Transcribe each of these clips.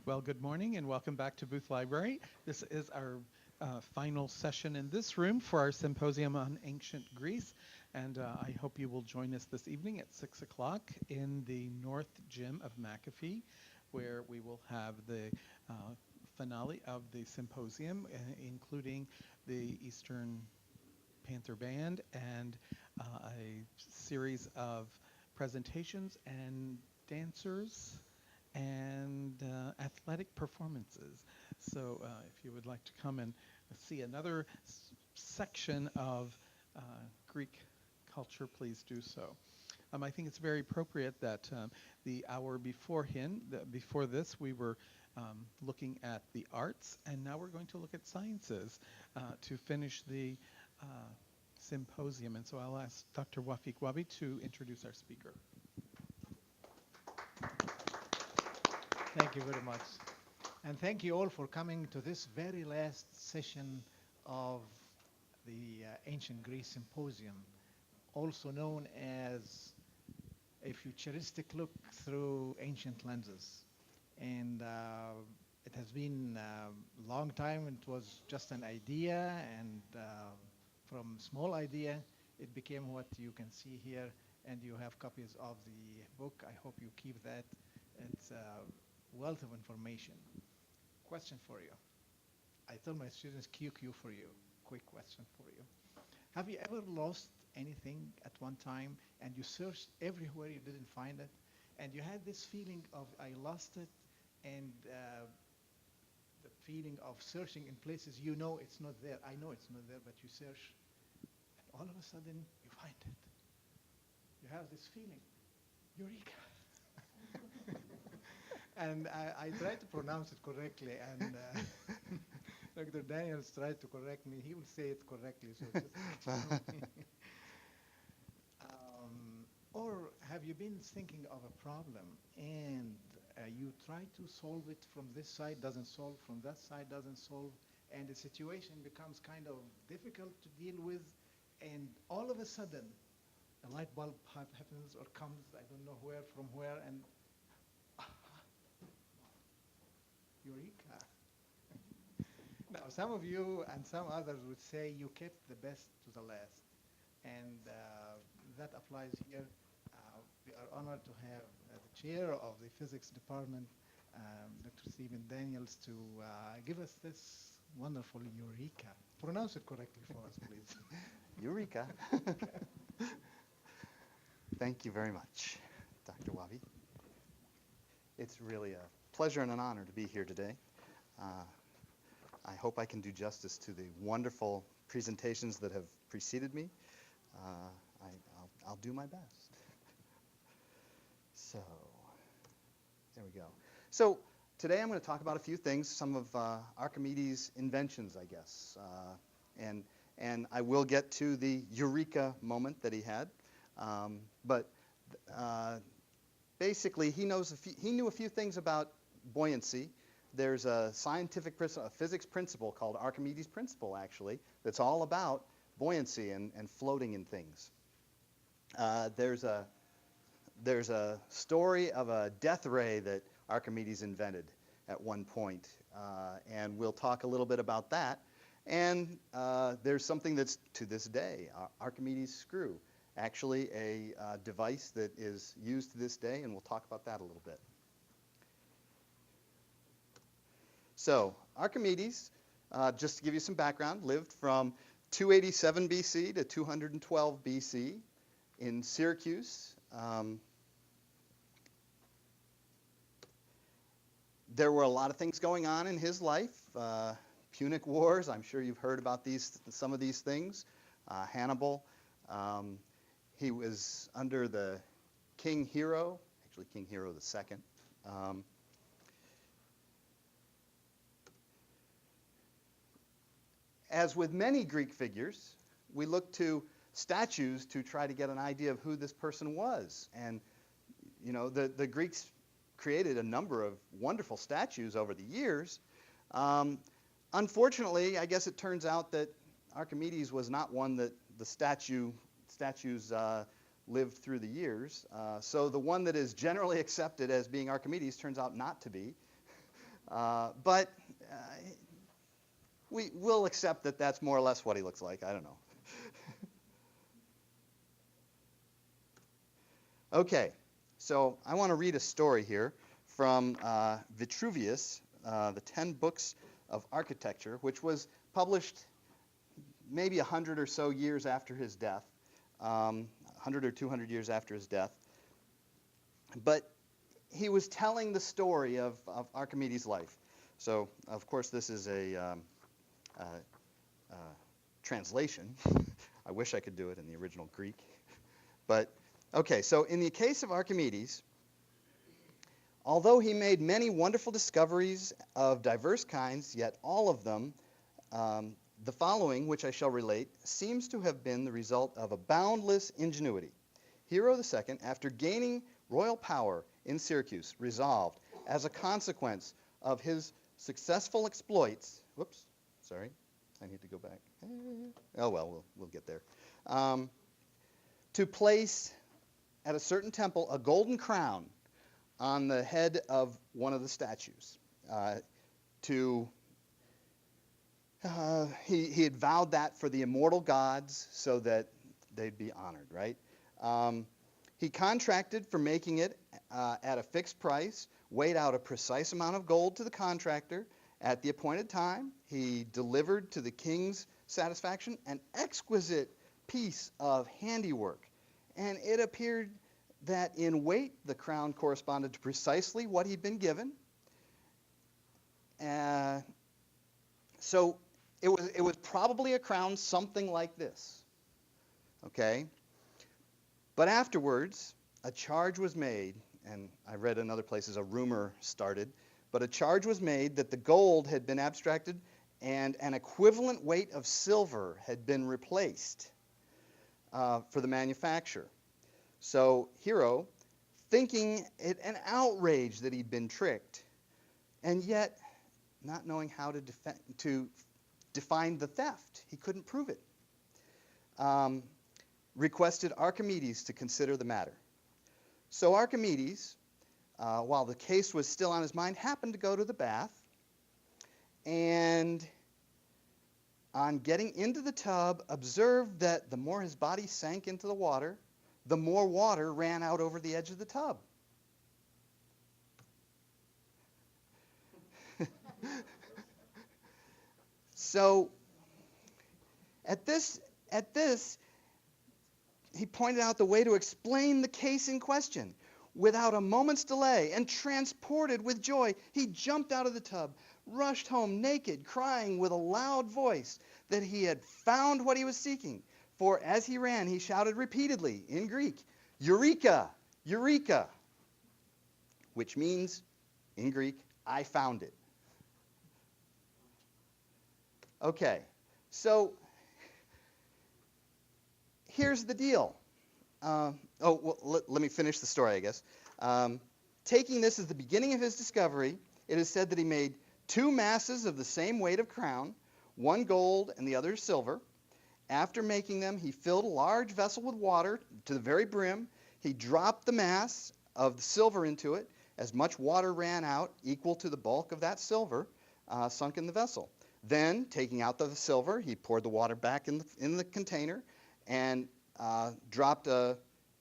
Well, good morning and welcome back to Booth Library. This is our final session in this room for our symposium on ancient Greece. And I hope you will join us this evening at 6 o'clock in the North Gym of McAfee, where we will have the finale of the symposium, including the Eastern Panther Band and a series of presentations and dancers and athletic performances. So if you would like to come and see another section of Greek culture, please do so. I think it's very appropriate that the hour before this, we were looking at the arts, and now we're going to look at sciences to finish the uh, symposium. And so I'll ask Dr. Wafik Wabi to introduce our speaker. Thank you very much. And thank you all for coming to this very last session of the Ancient Greece Symposium, also known as a futuristic look through ancient lenses. And it has been a long time. It was just an idea, and from small idea, it became what you can see here, and you have copies of the book. I hope you keep that. It's a wealth of information. Question for you. I tell my students QQ for you. Quick question for you. Have you ever lost anything at one time and you searched everywhere, you didn't find it, and you had this feeling of I lost it, and the feeling of searching in places you know it's not there. I know it's not there, but you search, and all of a sudden you find it. You have this feeling, Eureka! And I tried to pronounce it correctly, and Dr. Daniels tried to correct me. He will say it correctly, so just or have you been thinking of a problem and you try to solve it from this side, doesn't solve, from that side, doesn't solve, and the situation becomes kind of difficult to deal with, and all of a sudden, a light bulb happens or comes, I don't know where, from where, and Eureka. Now, some of you and some others would say you kept the best to the last, and that applies here. We are honored to have the chair of the physics department, Dr. Stephen Daniels, to give us this wonderful Eureka. Pronounce it correctly for us, please. Eureka. Thank you very much, Dr. Wabi. It's really a pleasure and an honor to be here today. I hope I can do justice to the wonderful presentations that have preceded me. I'll do my best. So, there we go. So, today I'm going to talk about a few things, some of Archimedes' inventions, I guess. And I will get to the Eureka moment that he had. But basically, he knew a few things about buoyancy. There's a scientific a physics principle called Archimedes' principle, actually, that's all about buoyancy and floating in things. There's a story of a death ray that Archimedes invented at one point, and we'll talk a little bit about that. And there's something that's, to this day, Archimedes' screw, actually a device that is used to this day, and we'll talk about that a little bit. So Archimedes, just to give you some background, lived from 287 BC to 212 BC in Syracuse. There were a lot of things going on in his life. Punic Wars, I'm sure you've heard about some of these things. Hannibal. He was under the King Hero, actually King Hero II. As with many Greek figures, we look to statues to try to get an idea of who this person was. And, you know, the Greeks created a number of wonderful statues over the years. Unfortunately, I guess it turns out that Archimedes was not one that the statues lived through the years. So the one that is generally accepted as being Archimedes turns out not to be. But we will accept that that's more or less what he looks like. I don't know. Okay, so I want to read a story here from Vitruvius, the 10 Books of Architecture, which was published maybe 100 or so years after his death, 100 or 200 years after his death. But he was telling the story of Archimedes' life. So, of course, this is a translation. I wish I could do it in the original Greek. But, okay, so in the case of Archimedes, although he made many wonderful discoveries of diverse kinds, yet all of them, the following, which I shall relate, seems to have been the result of a boundless ingenuity. Hero II, after gaining royal power in Syracuse, resolved, as a consequence of his successful exploits, whoops, sorry, I need to go back. Oh, well, we'll get there. To place at a certain temple a golden crown on the head of one of the statues. He had vowed that for the immortal gods so that they'd be honored, right? He contracted for making it at a fixed price, weighed out a precise amount of gold to the contractor at the appointed time. He delivered to the king's satisfaction an exquisite piece of handiwork, and it appeared that in weight the crown corresponded to precisely what he'd been given. So it was probably a crown something like this, okay? But afterwards, a charge was made, and I read in other places a rumor started, but a charge was made that the gold had been abstracted and an equivalent weight of silver had been replaced for the manufacture. So Hero, thinking it an outrage that he'd been tricked, and yet not knowing how to define the theft, he couldn't prove it, requested Archimedes to consider the matter. So Archimedes, while the case was still on his mind, happened to go to the bath, and on getting into the tub, observed that the more his body sank into the water, the more water ran out over the edge of the tub. So at this, he pointed out the way to explain the case in question. Without a moment's delay and transported with joy, he jumped out of the tub, rushed home naked, crying with a loud voice that he had found what he was seeking. For as he ran, he shouted repeatedly in Greek, Eureka! Eureka! Which means, in Greek, I found it. Okay, so here's the deal. Let me finish the story, I guess. Taking this as the beginning of his discovery, it is said that he made 2 masses of the same weight of crown, one gold and the other silver. After making them, he filled a large vessel with water to the very brim. He dropped the mass of the silver into it. As much water ran out, equal to the bulk of that silver, sunk in the vessel. Then, taking out the silver, he poured the water back in the container and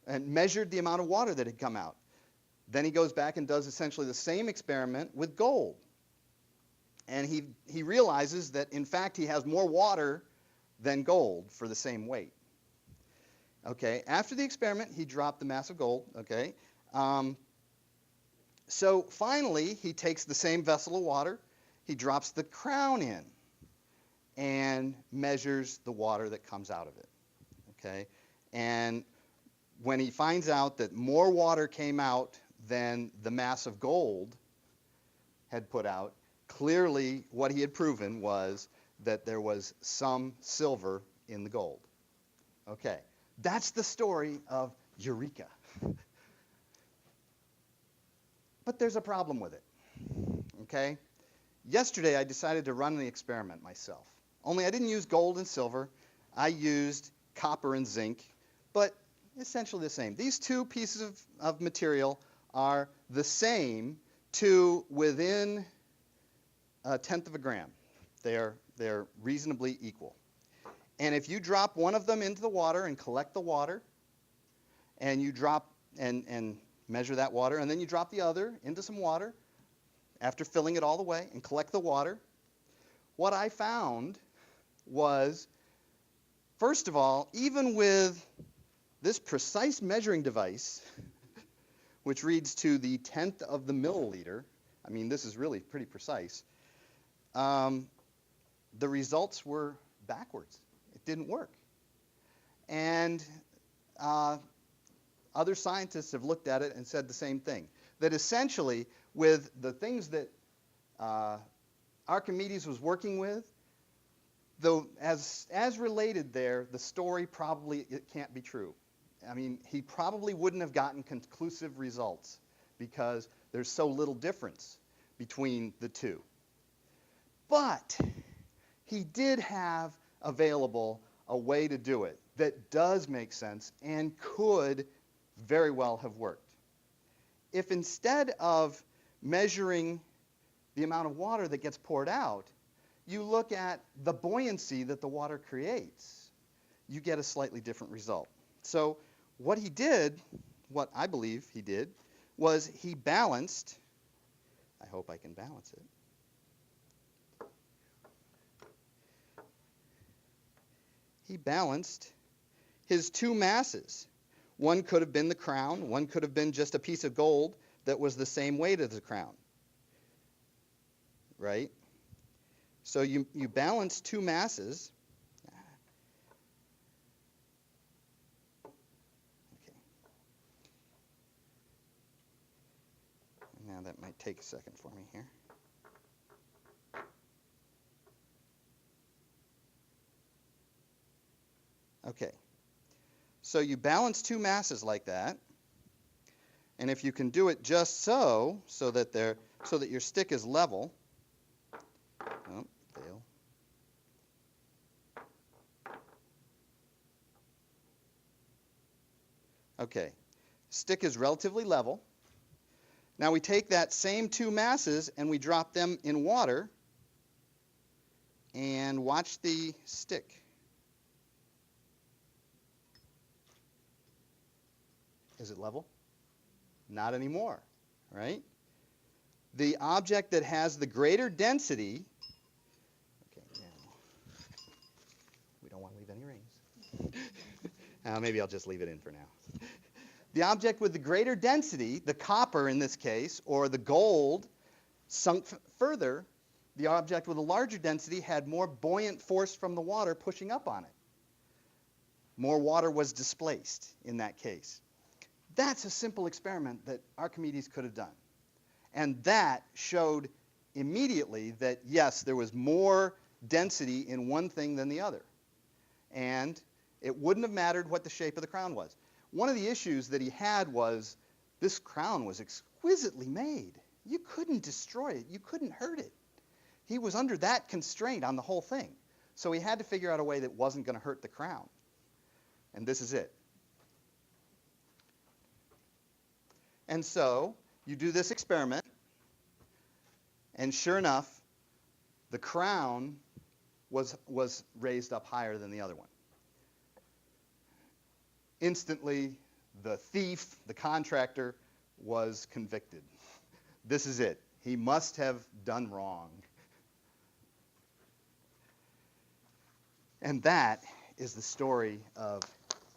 and measured the amount of water that had come out. Then he goes back and does essentially the same experiment with gold. And he realizes that, in fact, he has more water than gold for the same weight. Okay, after the experiment, he dropped the mass of gold, okay? So finally, he takes the same vessel of water, he drops the crown in, and measures the water that comes out of it, okay? And when he finds out that more water came out than the mass of gold had put out, clearly what he had proven was that there was some silver in the gold. Okay, that's the story of Eureka. But there's a problem with it, okay? Yesterday I decided to run the experiment myself. Only I didn't use gold and silver. I used copper and zinc, but essentially the same. These 2 pieces of material are the same to within a tenth of a gram. They're reasonably equal. And if you drop one of them into the water and collect the water, and you drop and measure that water, and then you drop the other into some water after filling it all the way and collect the water, what I found was, first of all, even with this precise measuring device, which reads to the tenth of the milliliter, I mean, this is really pretty precise, the results were backwards. It didn't work. And other scientists have looked at it and said the same thing, that essentially with the things that Archimedes was working with, though as related there, the story probably it can't be true. I mean, he probably wouldn't have gotten conclusive results because there's so little difference between the two. But he did have available a way to do it that does make sense and could very well have worked. If instead of measuring the amount of water that gets poured out, you look at the buoyancy that the water creates, you get a slightly different result. So what he did, what I believe he did, was he balanced, I hope I can balance it, he balanced his two masses. One could have been the crown, one could have been just a piece of gold that was the same weight as the crown, right? So you balance two masses. Okay. Now that might take a second for me here. Okay. So you balance two masses like that, and if you can do it just so that your stick is level. Oh, fail. Okay, stick is relatively level. Now we take that same two masses and we drop them in water and watch the stick. Is it level? Not anymore, right? The object that has the greater density, okay, now, we don't want to leave any rings. Maybe I'll just leave it in for now. The object with the greater density, the copper in this case, or the gold, sunk further. The object with a larger density had more buoyant force from the water pushing up on it. More water was displaced in that case. That's a simple experiment that Archimedes could have done. And that showed immediately that, yes, there was more density in one thing than the other. And it wouldn't have mattered what the shape of the crown was. One of the issues that he had was this crown was exquisitely made. You couldn't destroy it. You couldn't hurt it. He was under that constraint on the whole thing. So he had to figure out a way that wasn't going to hurt the crown. And this is it. And so you do this experiment, and sure enough, the crown was raised up higher than the other one. Instantly, the thief, the contractor, was convicted. This is it. He must have done wrong. And that is the story of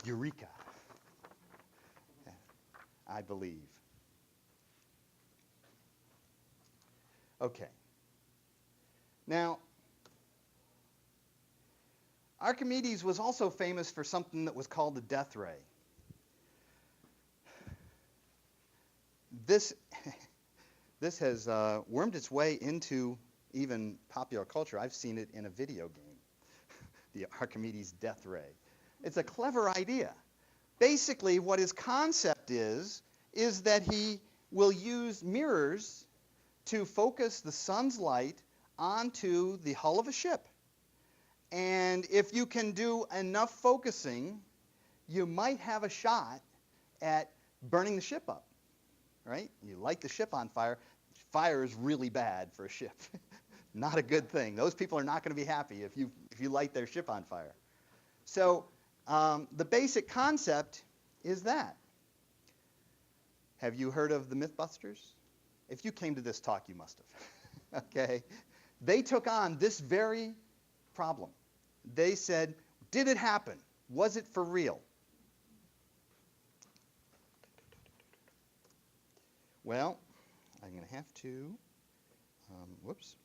Eureka, I believe. Okay. Now, Archimedes was also famous for something that was called the death ray. This has wormed its way into even popular culture. I've seen it in a video game, the Archimedes death ray. It's a clever idea. Basically, what his concept is that he will use mirrors to focus the sun's light onto the hull of a ship. And if you can do enough focusing, you might have a shot at burning the ship up, right? You light the ship on fire. Fire is really bad for a ship. Not a good thing. Those people are not going to be happy if you light their ship on fire. So the basic concept is that. Have you heard of the Mythbusters? If you came to this talk, you must have. Okay? They took on this very problem. They said, did it happen? Was it for real? Well, I'm going to have to, whoops.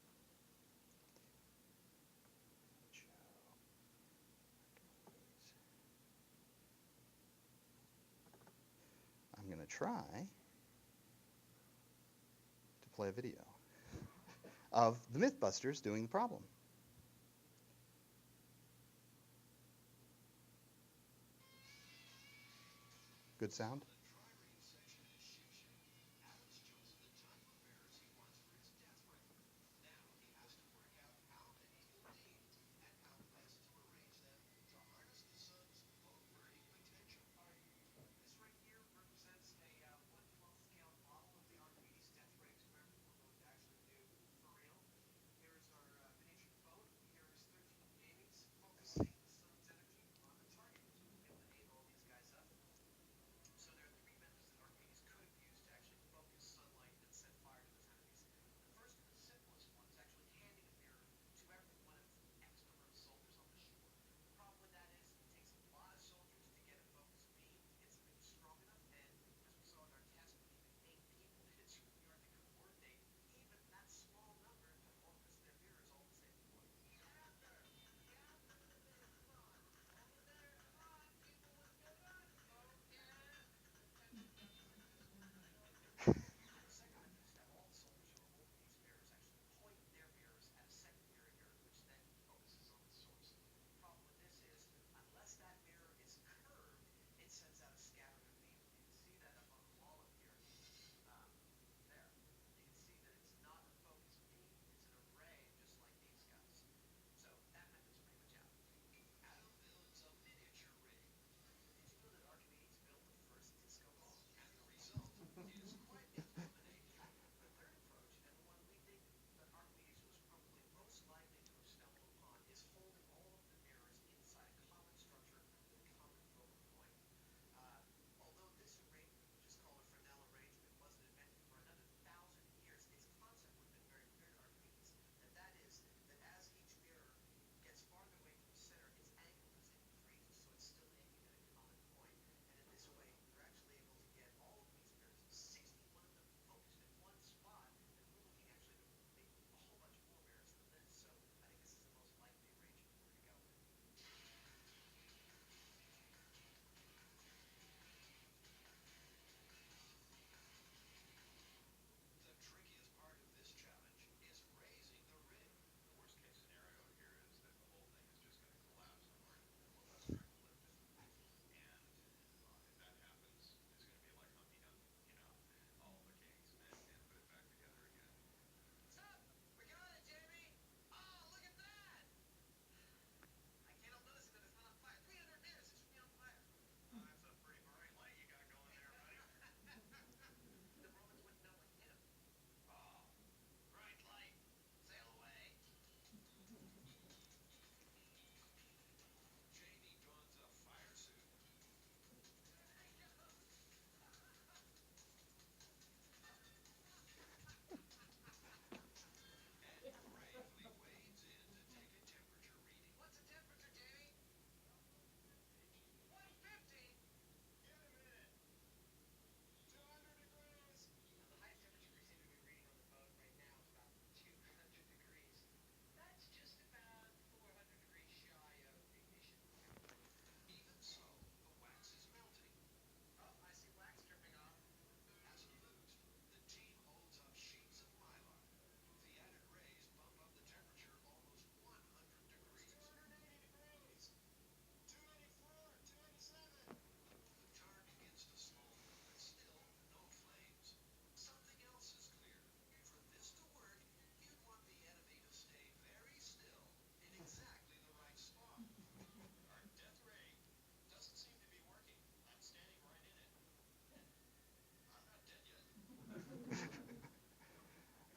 I'm going to try to play a video of the Mythbusters doing the problem. Good sound?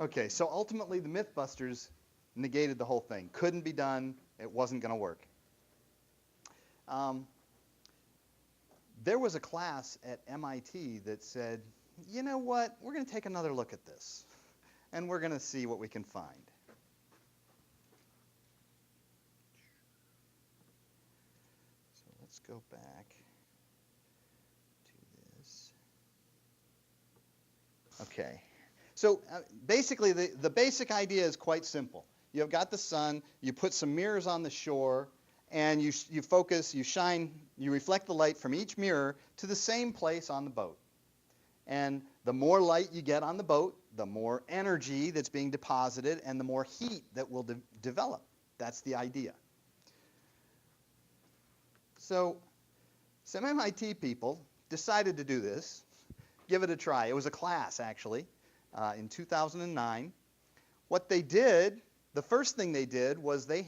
Okay, so ultimately the Mythbusters negated the whole thing. Couldn't be done. It wasn't going to work. There was a class at MIT that said, you know what, we're going to take another look at this, and we're going to see what we can find. So let's go back to this. Okay. So basically, the basic idea is quite simple. You've got the sun, you put some mirrors on the shore, and you focus, you shine, you reflect the light from each mirror to the same place on the boat. And the more light you get on the boat, the more energy that's being deposited and the more heat that will develop. That's the idea. So some MIT people decided to do this, give it a try. It was a class, actually, in 2009. What they did, the first thing they did was they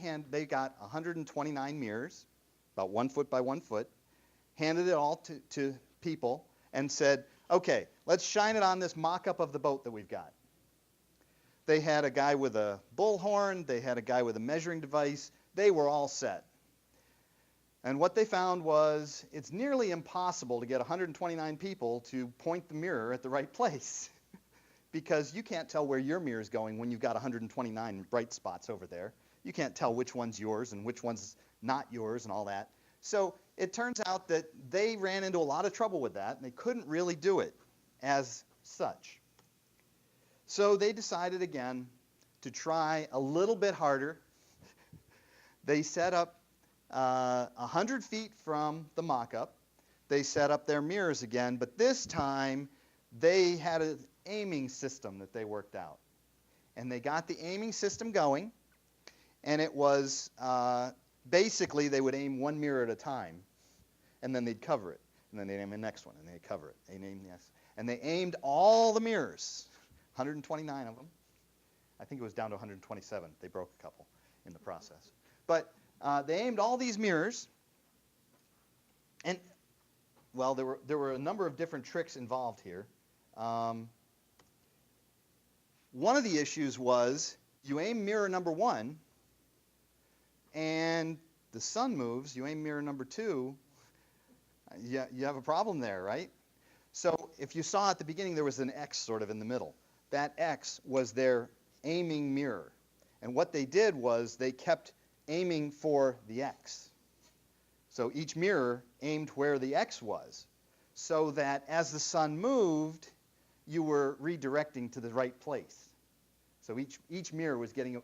got 129 mirrors, about 1 foot by 1 foot, handed it all to people and said, okay, let's shine it on this mock-up of the boat that we've got. They had a guy with a bullhorn, they had a guy with a measuring device, they were all set. And what they found was it's nearly impossible to get 129 people to point the mirror at the right place because you can't tell where your mirror is going when you've got 129 bright spots over there. You can't tell which one's yours and which one's not yours and all that. So it turns out that they ran into a lot of trouble with that, and they couldn't really do it as such. So they decided again to try a little bit harder. They set up 100 feet from the mock-up. They set up their mirrors again, but this time they had an aiming system that they worked out. And they got the aiming system going, and it was basically they would aim one mirror at a time, and then they'd cover it. And then they'd aim the next one, and they'd cover it. They'd aim the next. And they aimed all the mirrors, 129 of them. I think it was down to 127. They broke a couple in the process. But they aimed all these mirrors, and, well, there were a number of different tricks involved here. One of the issues was you aim mirror number 1, and the sun moves. You aim mirror number 2, you have a problem there, right? So if you saw at the beginning, there was an X sort of in the middle. That X was their aiming mirror. And what they did was they kept aiming for the X. So each mirror aimed where the X was, so that as the sun moved, you were redirecting to the right place. So each mirror was getting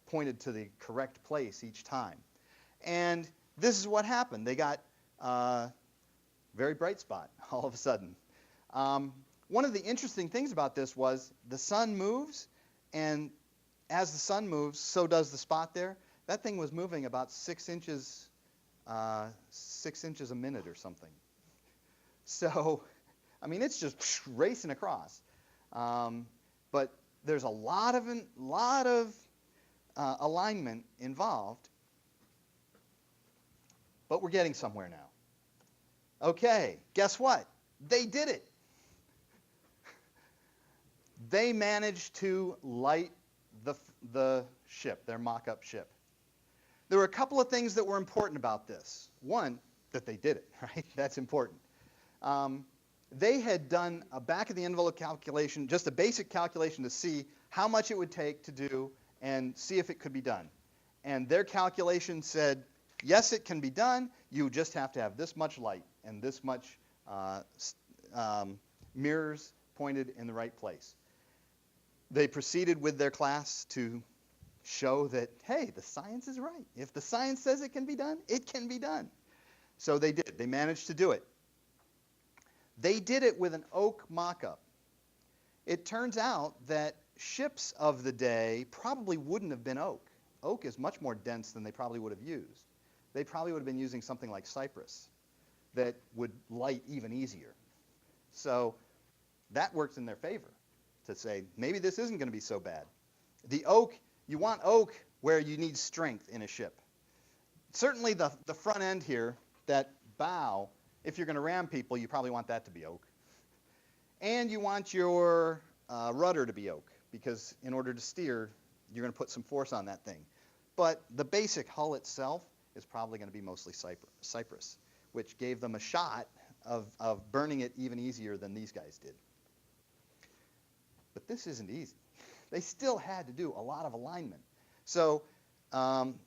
pointed to the correct place each time. And this is what happened. They got very bright spot all of a sudden. One of the interesting things about this was the sun moves, and as the sun moves, so does the spot there. That thing was moving about 6 inches a minute or something. So, I mean, it's just racing across. But there's a lot of alignment involved. But we're getting somewhere now. Okay, guess what? They did it. They managed to light the ship, their mock-up ship. There were a couple of things that were important about this. One, that they did it, right? That's important. They had done a back-of-the-envelope calculation, just a basic calculation to see how much it would take to do and see if it could be done. And their calculation said, yes, it can be done. You just have to have this much light and this much mirrors pointed in the right place. They proceeded with their class to show that, hey, the science is right. If the science says it can be done, it can be done. So they did. They managed to do it. They did it with an oak mock-up. It turns out that ships of the day probably wouldn't have been oak. Oak is much more dense than they probably would have used. They probably would have been using something like cypress that would light even easier. So that works in their favor to say, maybe this isn't going to be so bad. The oak, you want oak where you need strength in a ship. Certainly the front end here, that bow, if you're going to ram people, you probably want that to be oak. And you want your rudder to be oak, because in order to steer, you're going to put some force on that thing. But the basic hull itself is probably going to be mostly cypress, which gave them a shot of burning it even easier than these guys did. But this isn't easy. They still had to do a lot of alignment. So,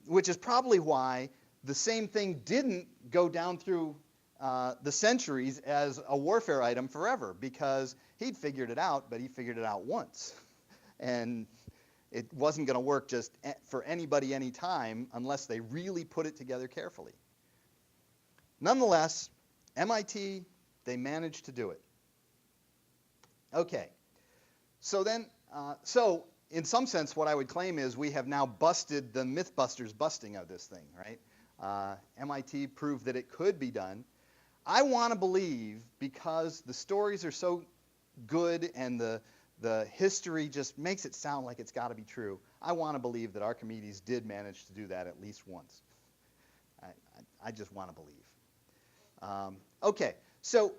which is probably why the same thing didn't go down through the centuries as a warfare item forever, because he'd figured it out, but he figured it out once. And it wasn't going to work just for anybody anytime unless they really put it together carefully. Nonetheless, MIT, they managed to do it. Okay. So then, so in some sense, what I would claim is we have now busted the Mythbusters busting of this thing, right? MIT proved that it could be done. I want to believe, because the stories are so good and the history just makes it sound like it's got to be true, I want to believe that Archimedes did manage to do that at least once. I just want to believe. Okay, so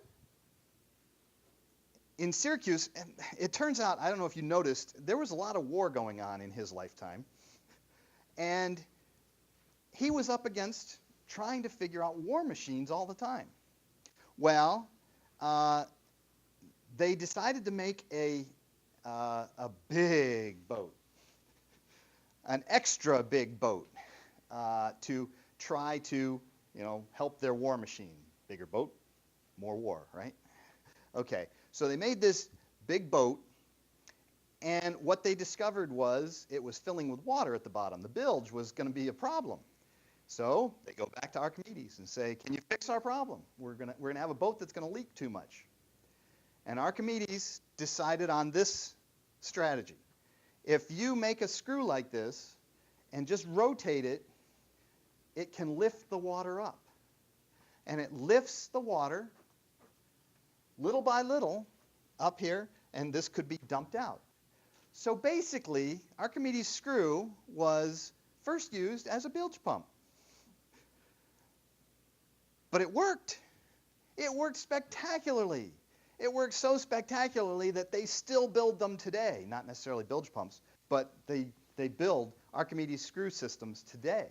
in Syracuse, it turns out, I don't know if you noticed, there was a lot of war going on in his lifetime. And he was up against trying to figure out war machines all the time. Well, they decided to make a big boat, an extra big boat, to try to, help their war machine. Bigger boat, more war, right? Okay, so they made this big boat, and what they discovered was it was filling with water at the bottom. The bilge was going to be a problem. So they go back to Archimedes and say, can you fix our problem? We're going to have a boat that's going to leak too much. And Archimedes decided on this strategy. If you make a screw like this and just rotate it, it can lift the water up. And it lifts the water little by little up here, and this could be dumped out. So basically, Archimedes' screw was first used as a bilge pump. But it worked. It worked spectacularly. It worked so spectacularly that they still build them today. Not necessarily bilge pumps, but they build Archimedes screw systems today.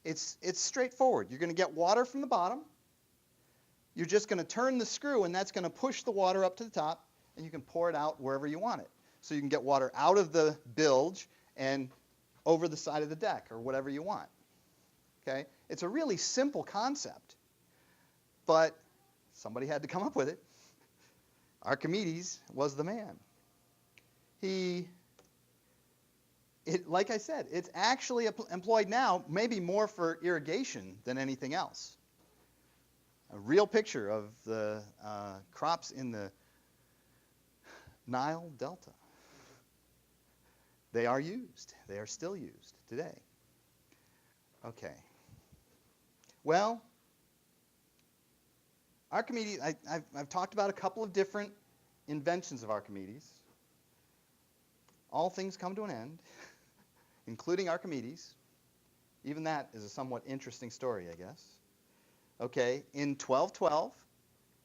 It's straightforward. You're going to get water from the bottom. You're just going to turn the screw, and that's going to push the water up to the top, and you can pour it out wherever you want it. So you can get water out of the bilge and over the side of the deck or whatever you want. Okay? It's a really simple concept, but somebody had to come up with it. Archimedes was the man. Like I said, it's actually employed now maybe more for irrigation than anything else. A real picture of the crops in the Nile Delta. They are used. They are still used today. Okay. Well, Archimedes, I've talked about a couple of different inventions of Archimedes. All things come to an end, including Archimedes. Even that is a somewhat interesting story, I guess. Okay, in 1212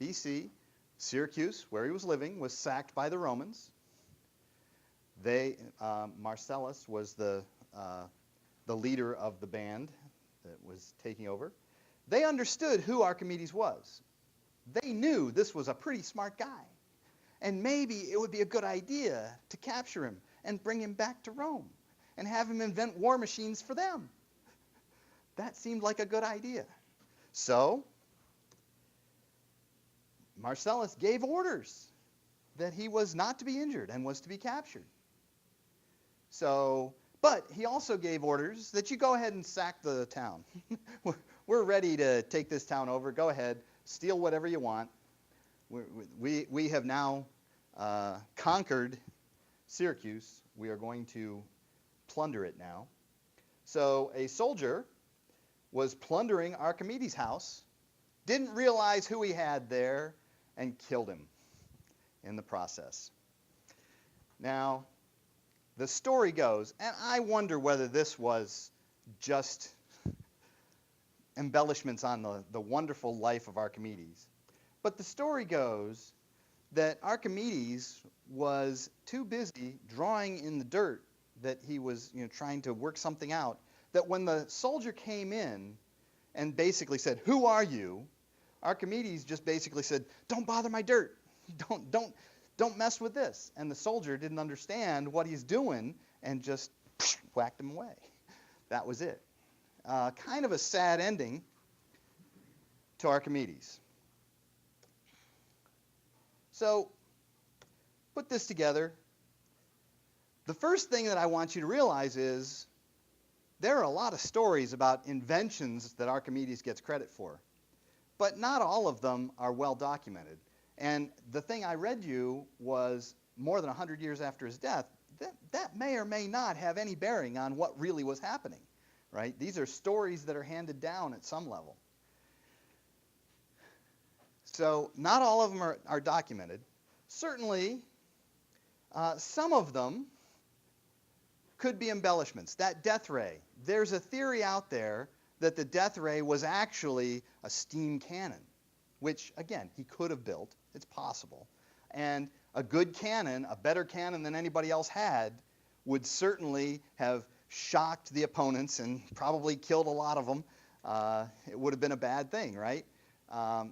BC, Syracuse, where he was living, was sacked by the Romans. Marcellus was the leader of the band that was taking over. They understood who Archimedes was. They knew this was a pretty smart guy. And maybe it would be a good idea to capture him and bring him back to Rome and have him invent war machines for them. That seemed like a good idea. So Marcellus gave orders that he was not to be injured and was to be captured. But he also gave orders that you go ahead and sack the town. We're ready to take this town over. Go ahead, steal whatever you want. We have now conquered Syracuse. We are going to plunder it now. So a soldier was plundering Archimedes' house, didn't realize who he had there, and killed him in the process. Now, the story goes, and I wonder whether this was just embellishments on the wonderful life of Archimedes, but the story goes that Archimedes was too busy drawing in the dirt that he was trying to work something out, that when the soldier came in and basically said, "Who are you?" Archimedes just basically said, "Don't bother my dirt. Don't mess with this." And the soldier didn't understand what he's doing and just whacked him away. That was it. Kind of a sad ending to Archimedes. So, put this together. The first thing that I want you to realize is there are a lot of stories about inventions that Archimedes gets credit for, but not all of them are well documented. And the thing I read you was more than 100 years after his death. That may or may not have any bearing on what really was happening, right? These are stories that are handed down at some level. So not all of them are documented. Certainly, some of them could be embellishments. That death ray, there's a theory out there that the death ray was actually a steam cannon, which, again, he could have built. It's possible. And a good cannon, a better cannon than anybody else had, would certainly have shocked the opponents and probably killed a lot of them. It would have been a bad thing, right?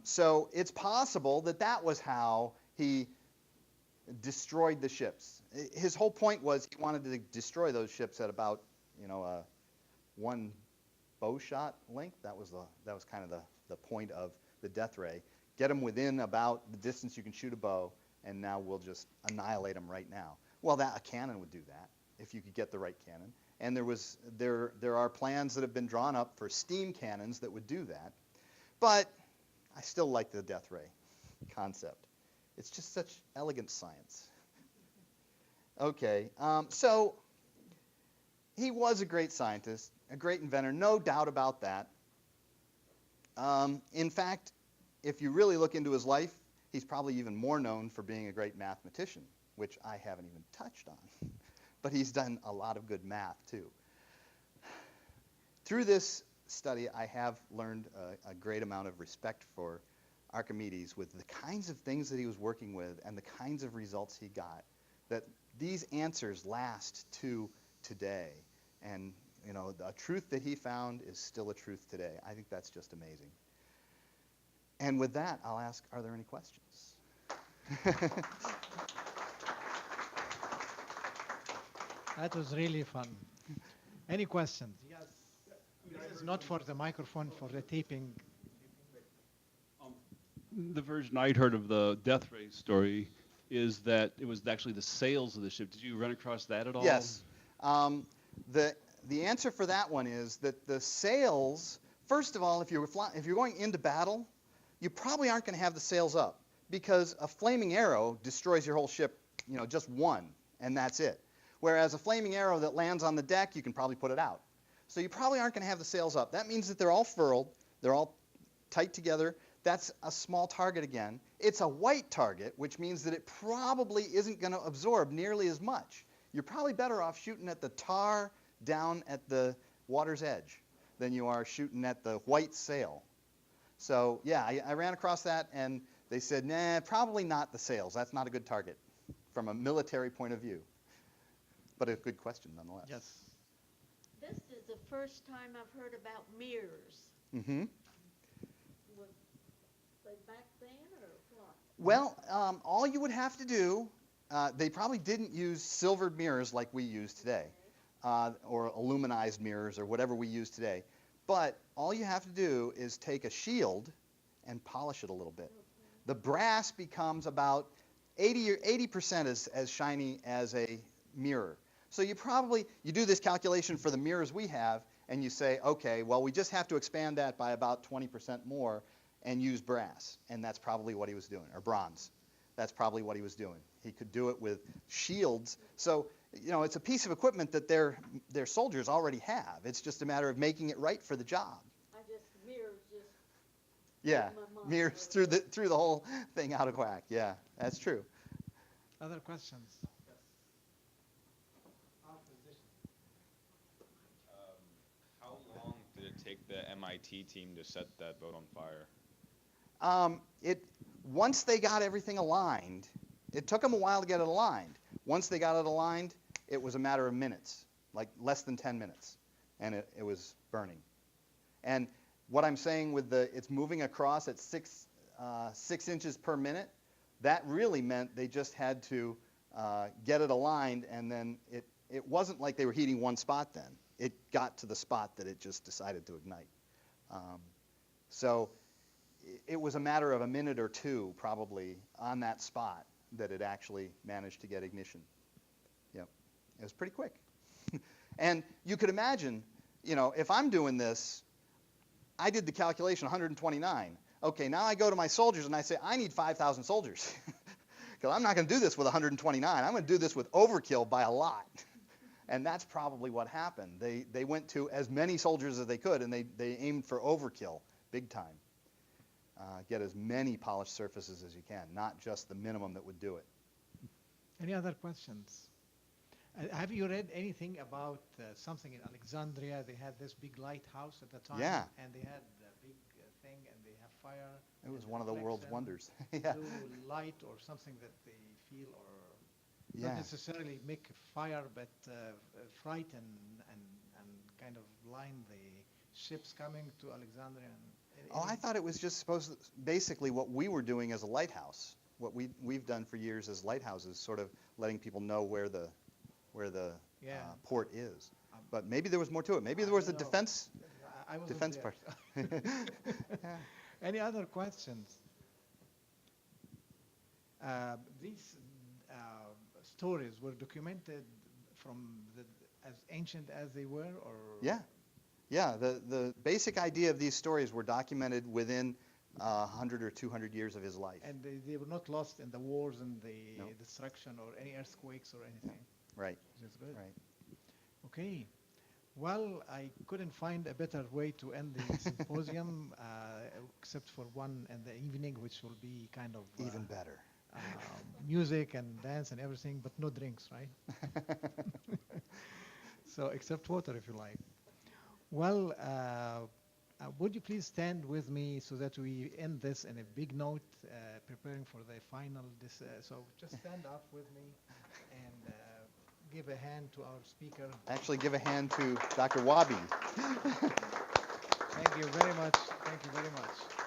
So it's possible that that was how he destroyed the ships. His whole point was he wanted to destroy those ships at about, one bow shot length. That was kind of the point of the death ray. Get them within about the distance you can shoot a bow, and now we'll just annihilate them right now. Well, a cannon would do that if you could get the right cannon. And there are plans that have been drawn up for steam cannons that would do that. But I still like the death ray concept. It's just such elegant science. Okay, so he was a great scientist, a great inventor, no doubt about that. In fact, if you really look into his life, he's probably even more known for being a great mathematician, which I haven't even touched on. But he's done a lot of good math, too. Through this study, I have learned a great amount of respect for Archimedes with the kinds of things that he was working with and the kinds of results he got, that these answers last to today. And, the truth that he found is still a truth today. I think that's just amazing. And with that, I'll ask, are there any questions? That was really fun. Any questions? Yes. This is not for the microphone, for the taping. The version I'd heard of the death ray story is that it was actually the sails of the ship. Did you run across that at all? Yes. The answer for that one is that the sails, first of all, if you're going into battle, you probably aren't going to have the sails up, because a flaming arrow destroys your whole ship, just one, and that's it. Whereas a flaming arrow that lands on the deck, you can probably put it out. So you probably aren't going to have the sails up. That means that they're all furled, they're all tight together. That's a small target again. It's a white target, which means that it probably isn't going to absorb nearly as much. You're probably better off shooting at the tar down at the water's edge than you are shooting at the white sail. So yeah, I ran across that, and they said, nah, probably not the sails. That's not a good target from a military point of view. But a good question nonetheless. Yes. This is the first time I've heard about mirrors. Mm-hmm. Was they back then or what? Well, all you would have to do, they probably didn't use silvered mirrors like we use today, or aluminized mirrors or whatever we use today. But all you have to do is take a shield and polish it a little bit. The brass becomes about 80% as shiny as a mirror. So you do this calculation for the mirrors we have, and you say, okay, well, we just have to expand that by about 20% more and use brass. And that's probably what he was doing, or bronze. That's probably what he was doing. He could do it with shields. So, it's a piece of equipment that their soldiers already have. It's just a matter of making it right for the job. Mirrors just. Yeah, my mind mirrors through the whole thing out of whack. Yeah, that's true. Other questions? How long did it take the MIT team to set that boat on fire? once they got everything aligned, it took them a while to get it aligned. Once they got it aligned, it was a matter of minutes, like less than 10 minutes, and it was burning. And what I'm saying with it's moving across at 6 inches per minute, that really meant they just had to get it aligned, and then it wasn't like they were heating one spot then. It got to the spot that it just decided to ignite. So it was a matter of a minute or two probably on that spot that it actually managed to get ignition. Yep, it was pretty quick. And you could imagine, if I'm doing this, I did the calculation 129. Okay, now I go to my soldiers and I say, I need 5,000 soldiers. Because I'm not going to do this with 129. I'm going to do this with overkill by a lot. And that's probably what happened. They went to as many soldiers as they could, and they aimed for overkill big time. Get as many polished surfaces as you can, not just the minimum that would do it. Any other questions? Have you read anything about something in Alexandria? They had this big lighthouse at the time, Yeah. and they had a big thing, and they have fire. It was and one of the world's reflection wonders. Yeah. through light or something that they feel, or Yeah. not necessarily make fire, but frighten and kind of blind the ships coming to Alexandria. Oh, I thought it was just basically what we were doing as a lighthouse. What we've done for years as lighthouses, sort of letting people know where the Yeah. port is. But maybe there was more to it. Maybe there was a don't know. defense I wasn't defense there. part. Yeah. Any other questions? These stories were documented as ancient as they were, or Yeah. Yeah, the basic idea of these stories were documented within 100 or 200 years of his life. and they were not lost in the wars and the No. destruction or any earthquakes or anything. Right, Which is good. right. Okay. Well, I couldn't find a better way to end the symposium, except for one in the evening, which will be kind of Even better. music and dance and everything, but no drinks, right? So except water, if you like. Well, would you please stand with me so that we end this in a big note, preparing for the final. So just stand up with me and give a hand to our speaker. Actually, give a hand to Dr. Wabi. Thank you very much. Thank you very much.